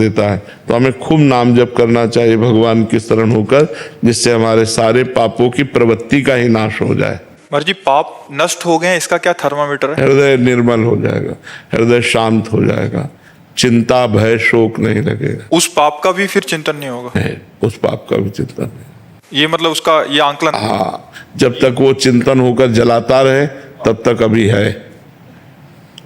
देता है। तो हमें खूब नाम जप करना चाहिए भगवान की शरण होकर, जिससे हमारे सारे पापों की प्रवृत्ति का ही नाश हो जाए। महाराज जी, पाप नष्ट हो गए, इसका क्या थर्मामीटर है? हृदय निर्मल हो जाएगा, हृदय शांत हो जाएगा, चिंता भय शोक नहीं लगेगा। उस पाप का भी फिर चिंतन नहीं होगा? नहीं, उस पाप का भी चिंतन नहीं। ये मतलब उसका ये आंकलन? हाँ, जब तक वो चिंतन होकर जलाता रहे तब तक अभी है,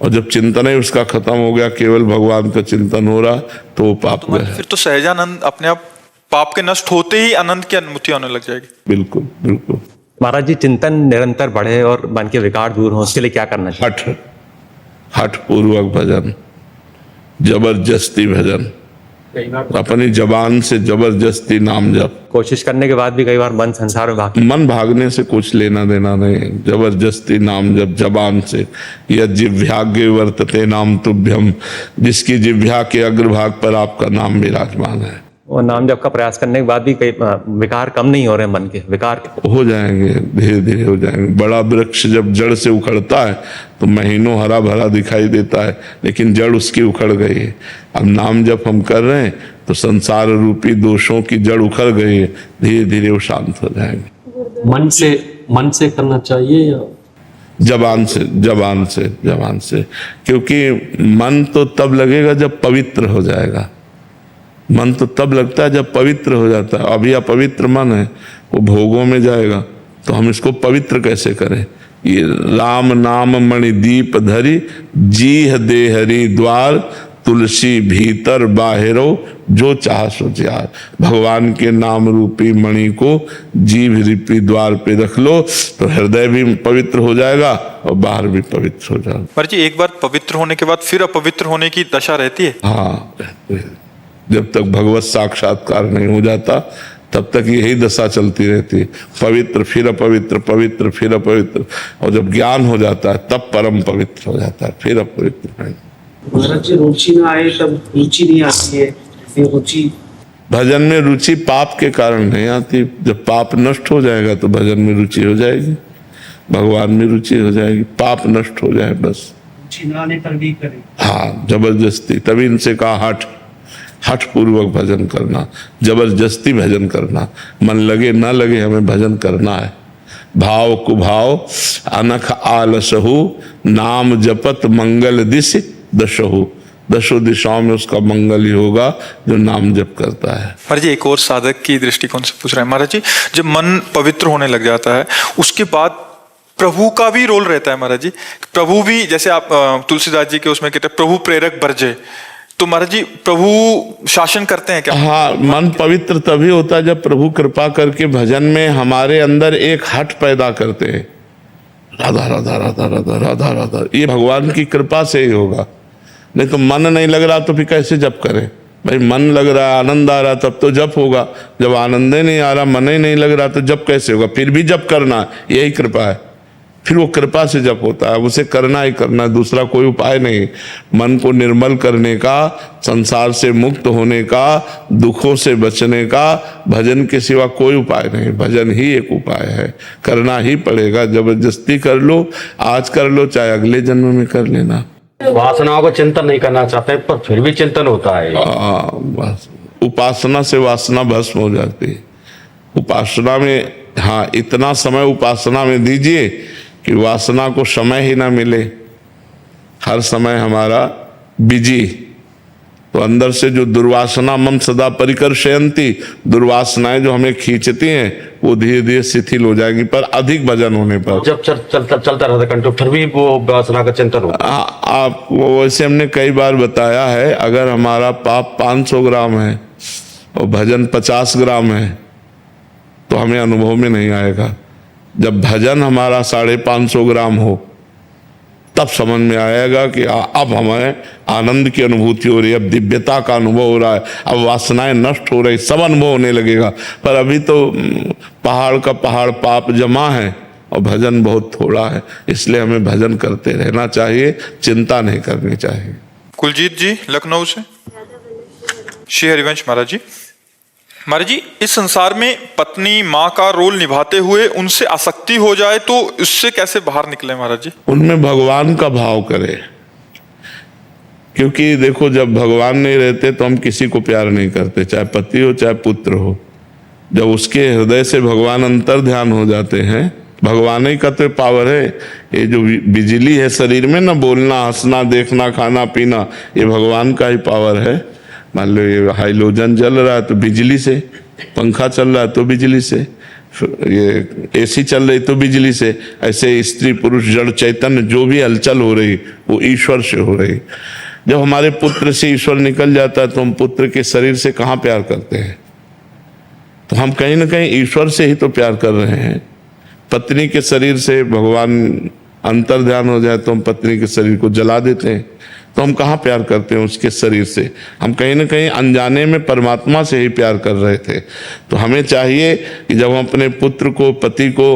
और जब चिंतन ही उसका खत्म हो गया, केवल भगवान का चिंतन हो रहा, तो वो पाप गया। फिर तो सहजानंद अपने आप पाप के नष्ट होते ही आनंद की अनुभूति होने लग जाएगी। बिल्कुल बिल्कुल। महाराज जी, चिंतन निरंतर बढ़े और मन के विकार दूर हो, उसके लिए क्या करना चाहिए? हठ पूर्वक भजन, जबरदस्ती भजन, अपनी जबान से जबरदस्ती नाम जप। कोशिश करने के बाद भी कई बार मन संसार में मन भागने से कुछ लेना देना नहीं, जबरदस्ती नाम जप जबान से। यह जिह्वाग्य वर्तते नाम तुभ्यम, जिसकी जिह्वा के अग्रभाग पर आपका नाम विराजमान है। और नाम जप का प्रयास करने के बाद भी कई विकार कम नहीं हो रहे, मन के विकार हो जाएंगे, धीरे धीरे हो जाएंगे। बड़ा वृक्ष जब जड़ से उखड़ता है तो महीनों हरा भरा दिखाई देता है, लेकिन जड़ उसकी उखड़ गई है। अब नाम जप हम कर रहे हैं तो संसार रूपी दोषों की जड़ उखड़ गई है, धीरे धीरे वो शांत हो जाएंगे। मन से करना चाहिए या जबान से? जबान से, क्योंकि मन तो तब लगेगा जब पवित्र हो जाएगा। मन तो तब लगता है जब पवित्र हो जाता है। अभी अपवित्र मन है, वो भोगों में जाएगा, तो हम इसको पवित्र कैसे करें? ये राम नाम मणि दीप धरी, जीह दे हरि द्वार, तुलसी भीतर बाहिरो, जो चाह सो ज्यार। भगवान के नाम रूपी मणि को जीभ रूपी द्वार पे रख लो तो हृदय भी पवित्र हो जाएगा और बाहर भी पवित्र हो जाएगा। महाराज जी, एक बार पवित्र होने के बाद फिर अपवित्र होने की दशा रहती है? हाँ, जब तक भगवत साक्षात्कार नहीं हो जाता तब तक यही दशा चलती रहती है, पवित्र फिर अपवित्र, पवित्र फिर अपवित्र। और जब ज्ञान हो जाता है तब परम पवित्र हो जाता है, फिर अपवित्र नहीं। महाराज जी, रुचि ना आए तब रुचि नहीं आती है। रुचि भजन में रुचि पाप के कारण नहीं आती। जब पाप नष्ट हो जाएगा तो भजन में रुचि हो जाएगी, भगवान में रुचि हो जाएगी। पाप नष्ट हो जाए बस। रुचि ना आने पर भी करें। हाँ, जबरदस्ती। तभी इनसे कहा हठ पूर्वक भजन करना, जबरदस्ती भजन करना। मन लगे ना लगे, हमें भजन करना है। भाव कुभाव अनख आलसहु, नाम जपत मंगल दिश दशहु। दशों दिशाओं में उसका मंगल ही होगा जो नाम जप करता है। महाराज जी, एक और साधक की दृष्टिकोण से पूछ रहे हैं। महाराज जी, जब मन पवित्र होने लग जाता है उसके बाद प्रभु का भी रोल रहता है। महाराज जी, प्रभु भी, जैसे आप तुलसीदास जी के उसमें कहते हैं प्रभु प्रेरक बरजे, तो महाराज जी प्रभु शासन करते हैं क्या? हाँ, मन पवित्र तभी होता है जब प्रभु कृपा करके भजन में हमारे अंदर एक हठ पैदा करते हैं। राधा राधा राधा राधा राधा राधा, ये भगवान की कृपा से ही होगा। नहीं तो मन नहीं लग रहा तो फिर कैसे जप करें? भाई मन लग रहा है, आनंद आ रहा तब तो जप होगा। जब आनंद ही नहीं आ रहा, मन ही नहीं लग रहा तो जप कैसे होगा? फिर भी जप करना, यही कृपा है। फिर वो कृपा से जप होता है, उसे करना ही करना है, दूसरा कोई उपाय नहीं। मन को निर्मल करने का, संसार से मुक्त होने का, दुखों से बचने का भजन के सिवा कोई उपाय नहीं। भजन ही एक उपाय है, करना ही पड़ेगा। जबरदस्ती कर लो, आज कर लो, चाहे अगले जन्म में कर लेना। वासनाओं का चिंतन नहीं करना चाहते पर फिर भी चिंतन होता है। बस उपासना से वासना भस्म हो जाती है। उपासना में, हाँ, इतना समय उपासना में दीजिए कि वासना को समय ही ना मिले। हर समय हमारा बिजी, तो अंदर से जो दुर्वासना मन सदा परिकर्षयन्ति, दुर्वासनाएं जो हमें खींचती हैं वो धीरे धीरे शिथिल हो जाएगी, पर अधिक भजन होने पर। जब चलता रहता कंटिन्यू फिर भी वो वासना का चिंतन होता है। आप वैसे हमने कई बार बताया है, अगर हमारा पाप 500 ग्राम है और भजन 50 ग्राम है तो हमें अनुभव में नहीं आएगा। जब भजन हमारा 550 ग्राम हो तब समझ में आएगा कि अब हमें आनंद की अनुभूति हो रही है, अब दिव्यता का अनुभव हो रहा है, अब वासनाएं नष्ट हो रही, सब अनुभव होने लगेगा। पर अभी तो पहाड़ का पहाड़ पाप जमा है और भजन बहुत थोड़ा है, इसलिए हमें भजन करते रहना चाहिए, चिंता नहीं करनी चाहिए। कुलजीत जी लखनऊ से। श्री हरिवंश महाराज जी, महाराज जी, इस संसार में पत्नी माँ का रोल निभाते हुए उनसे आसक्ति हो जाए तो उससे कैसे बाहर निकले महाराज जी? उनमें भगवान का भाव करे। क्योंकि देखो, जब भगवान नहीं रहते तो हम किसी को प्यार नहीं करते, चाहे पति हो चाहे पुत्र हो। जब उसके हृदय से भगवान अंतर ध्यान हो जाते हैं, भगवान ही का तो पावर है। ये जो बिजली है शरीर में ना, बोलना, हंसना, देखना, खाना पीना, ये भगवान का ही पावर है। मान लो ये हाइड्रोजन जल रहा है तो बिजली से, पंखा चल रहा है तो बिजली से, ये एसी चल रही तो बिजली से। ऐसे स्त्री पुरुष जड़ चैतन्य जो भी हलचल हो रही वो ईश्वर से हो रही। जब हमारे पुत्र से ईश्वर निकल जाता है तो हम पुत्र के शरीर से कहाँ प्यार करते हैं? तो हम कहीं ना कहीं ईश्वर से ही तो प्यार कर रहे हैं। पत्नी के शरीर से भगवान अंतर ध्यान हो जाए तो हम पत्नी के शरीर को जला देते हैं। तो हम कहाँ प्यार करते हैं उसके शरीर से? हम कहीं ना कहीं अनजाने में परमात्मा से ही प्यार कर रहे थे। तो हमें चाहिए कि जब हम अपने पुत्र को, पति को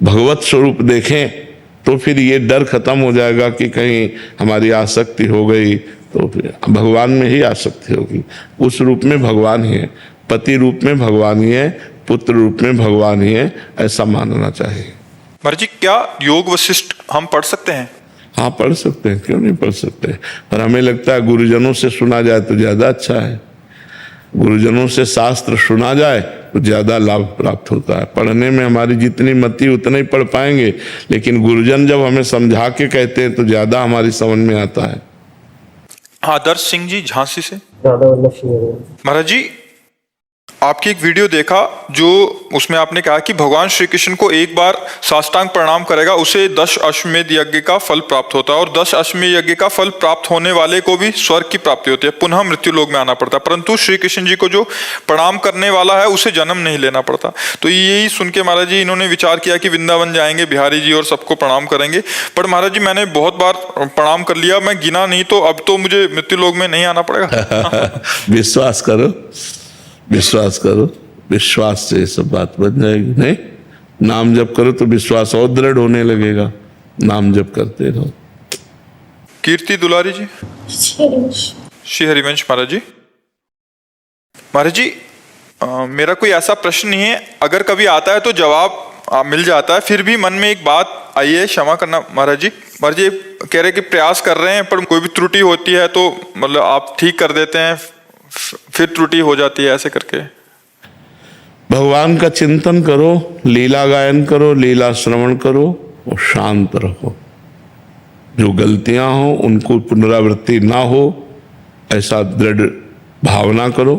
भगवत स्वरूप देखें तो फिर ये डर खत्म हो जाएगा कि कहीं हमारी आसक्ति हो गई, तो फिर भगवान में ही आसक्ति होगी। उस रूप में भगवान ही है, पति रूप में भगवान ही है, पुत्र रूप में भगवान ही है, ऐसा मानना चाहिए। महाराज जी, क्या योग वशिष्ठ हम पढ़ सकते हैं? हाँ, पढ़ सकते हैं, क्यों नहीं पढ़ सकते। पर हमें लगता है गुरुजनों से सुना जाए तो ज्यादा अच्छा है। गुरुजनों से शास्त्र सुना जाए तो ज्यादा लाभ प्राप्त होता है। पढ़ने में हमारी जितनी मति उतना ही पढ़ पाएंगे, लेकिन गुरुजन जब हमें समझा के कहते हैं तो ज्यादा हमारी समझ में आता है। आदर्श सिंह जी झांसी से। राधा वल्लभ सिंह। महाराज जी, आपकी एक वीडियो देखा जो उसमें आपने कहा कि भगवान श्री कृष्ण को एक बार साष्टांग प्रणाम करेगा उसे 10 अश्वमेध यज्ञ का फल प्राप्त होता है, और 10 अश्वमेध यज्ञ का फल प्राप्त होने वाले को भी स्वर्ग की प्राप्ति होती है, पुनः मृत्यु लोक में आना पड़ता है। परंतु श्री कृष्ण जी को जो प्रणाम करने वाला है उसे जन्म नहीं लेना पड़ता। तो यही सुन के महाराज जी इन्होंने विचार किया कि वृंदावन जाएंगे बिहारी जी और सबको प्रणाम करेंगे। पर महाराज जी, मैंने बहुत बार प्रणाम कर लिया, मैं गिना नहीं, तो अब तो मुझे मृत्यु लोक में नहीं आना पड़ेगा। विश्वास करो, विश्वास करो, विश्वास से ये सब बात बन जाएगी। नहीं, नाम जप करो तो विश्वास और दृढ़ होने लगेगा। नाम जप करते रहो। कीर्ति दुलारी जी। श्री हरिवंश महाराज जी। महाराज जी, मेरा कोई ऐसा प्रश्न नहीं है, अगर कभी आता है तो जवाब मिल जाता है, फिर भी मन में एक बात आई है, क्षमा करना महाराज जी। महाराज जी कह रहे कि प्रयास कर रहे हैं पर कोई भी त्रुटि होती है तो मतलब आप ठीक कर देते हैं, फिर त्रुटि हो जाती है, ऐसे करके। भगवान का चिंतन करो, लीला गायन करो, लीला श्रवण करो और शांत रहो। जो गलतियां हो उनको पुनरावृत्ति ना हो ऐसा दृढ़ भावना करो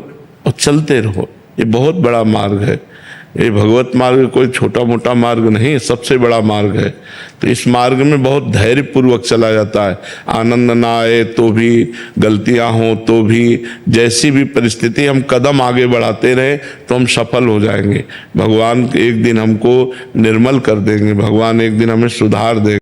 और चलते रहो। ये बहुत बड़ा मार्ग है। ये भगवत मार्ग कोई छोटा मोटा मार्ग नहीं, सबसे बड़ा मार्ग है। तो इस मार्ग में बहुत धैर्य पूर्वक चला जाता है। आनंद ना आए तो भी, गलतियां हो तो भी, जैसी भी परिस्थिति, हम कदम आगे बढ़ाते रहे तो हम सफल हो जाएंगे। भगवान एक दिन हमको निर्मल कर देंगे, भगवान एक दिन हमें सुधार देंगे।